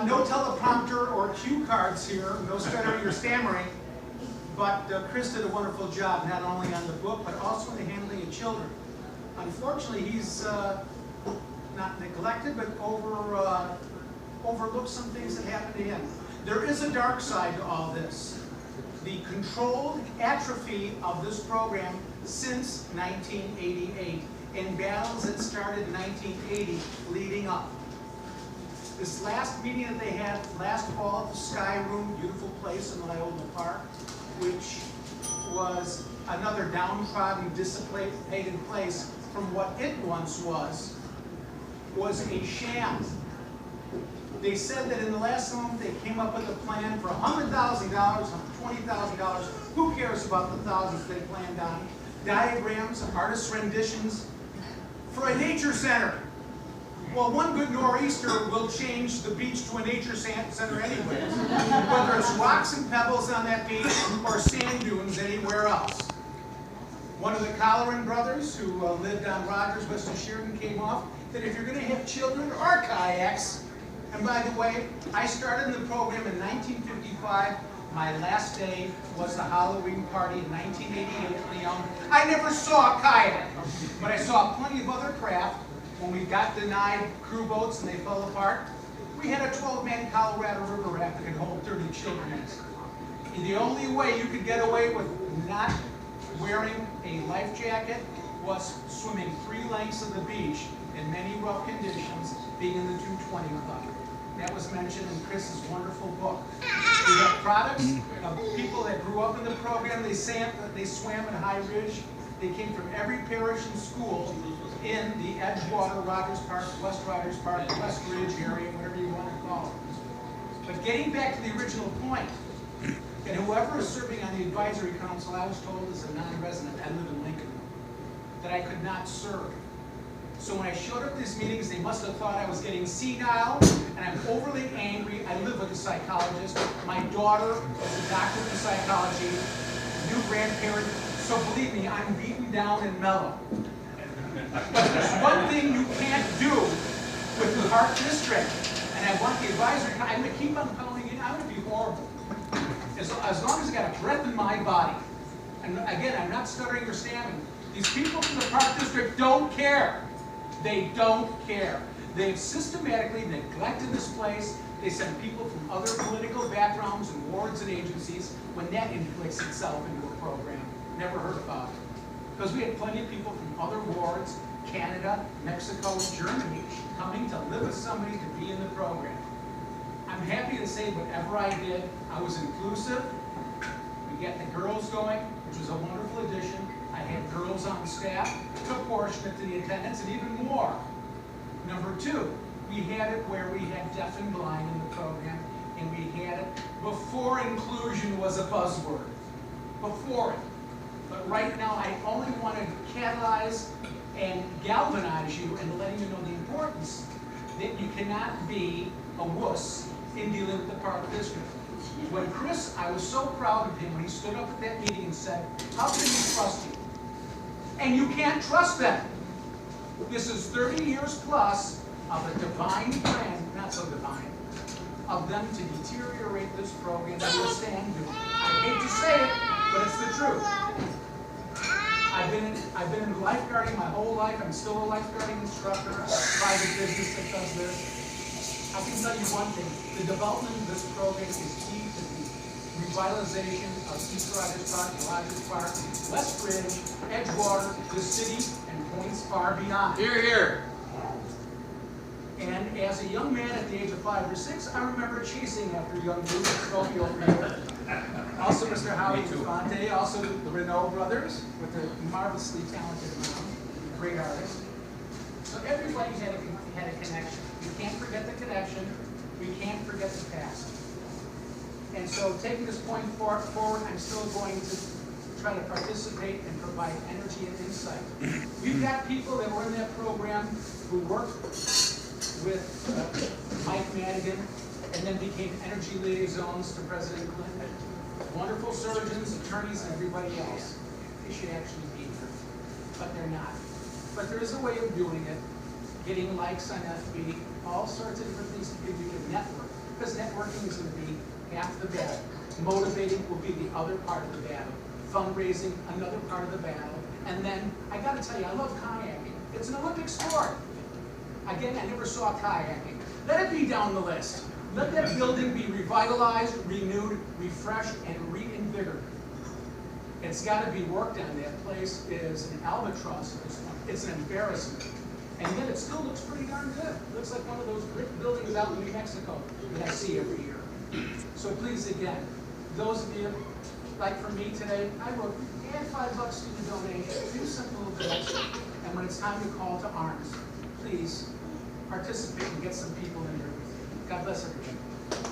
No teleprompter or cue cards here, no stuttering or stammering, but Chris did a wonderful job, not only on the book, but also in the handling of children. Unfortunately, he's not neglected, but overlooked some things that happened to him. There is a dark side to all this. The controlled atrophy of this program since 1988, in battles that started in 1980 leading up. This last meeting that they had last fall at the Sky Room, beautiful place in Loyola Park, which was another downtrodden, dissipated place from what it once was a sham. They said that in the last moment they came up with a plan for $100,000, $120,000. Who cares about the thousands they planned on? Diagrams, artists' renditions for a nature center. Well, one good nor'easter will change the beach to a nature center anyway, whether it's rocks and pebbles on that beach or sand dunes anywhere else. One of the Colleran brothers who lived on Rogers, West of Sheridan, came off that if you're going to have children or kayaks, and by the way, I started in the program in 1955. My last day was the Halloween party in 1988 in Leon. I never saw a kayak, but I saw plenty of other craft. When we got denied crew boats and they fell apart, we had a 12-man Colorado River raft that could hold 30 children in it. And the only way you could get away with not wearing a life jacket was swimming 3 lengths of the beach in many rough conditions, being in the 220 club. That was mentioned in Chris's wonderful book. We have products of people that grew up in the program. They swam in High Ridge. They came from every parish and school in the Edgewater, Rogers Park, West Rogers Park, West Ridge area, whatever you want to call it. But getting back to the original point, and whoever is serving on the advisory council, I was told as a non-resident, I live in Lincoln, that I could not serve. So when I showed up at these meetings, they must have thought I was getting senile, and I'm overly angry. I live with a psychologist. My daughter is a doctor in psychology, new grandparent, so believe me, I'm beaten down and mellow. But there's one thing you can't do with the Park District, and I want the advisory, I'm going to keep on pounding it, I'm going to be horrible. As long as I got a breath in my body, and again, I'm not stuttering or stammering, these people from the Park District don't care. They don't care. They've systematically neglected this place. They send people from other political backgrounds and wards and agencies when that inflicts itself into a program. Never heard about it. Because we had plenty of people from other wards, Canada, Mexico, and Germany, coming to live with somebody to be in the program. I'm happy to say whatever I did, I was inclusive. We got the girls going, which was a wonderful addition. I had girls on staff, proportionate to the attendance, and even more. Number 2, we had it where we had deaf and blind in the program, and we had it before inclusion was a buzzword. Before it. But right now, I only want to catalyze and galvanize you and letting you know the importance that you cannot be a wuss in dealing with the Park District. When Chris, I was so proud of him when he stood up at that meeting and said, how can we trust you? And you can't trust them. This is 30 years plus of a divine plan, not so divine, of them to deteriorate this program that will stand due. I hate to say it, but it's the truth. I've been in lifeguarding my whole life. I'm still a lifeguarding instructor, a private business that does this. I can tell you one thing, the development of this program is key to the revitalization of East Rogers Park, Rogers Park, West Ridge, Edgewater, the city, and points far beyond. Hear, hear. And as a young man at the age of 5 or 6, I remember chasing after young Bruce Scofield Mayor. Also Mr. Howie Fonte, also the Renault brothers, with the marvelously talented mom, great artist. So everybody had a connection. We can't forget the connection. We can't forget the past. And so taking this point forward, I'm still going to try to participate and provide energy and insight. We've got people that were in that program who worked with Mike Madigan and then became energy liaisons to President Clinton. Wonderful surgeons, attorneys, and everybody else. They should actually be here, but they're not. But there is a way of doing it, getting likes on FB, all sorts of different things you can network. because networking is going to be half the battle. Motivating will be the other part of the battle. Fundraising, another part of the battle. And then, I got to tell you, I love kayaking. It's an Olympic sport. Again, I never saw kayaking. Let it be down the list. Let that building be revitalized, renewed, refreshed, and reinvigorated. It's got to be worked on. That place is an albatross at this point. It's an embarrassment. And yet it still looks pretty darn good. It looks like one of those brick buildings out in New Mexico that I see every year. So please, again, those of you, like for me today, I wrote, add $5 to the donation, do something a little bit extra. And when it's time to call to arms, please participate and get some people in here with you. God bless everybody.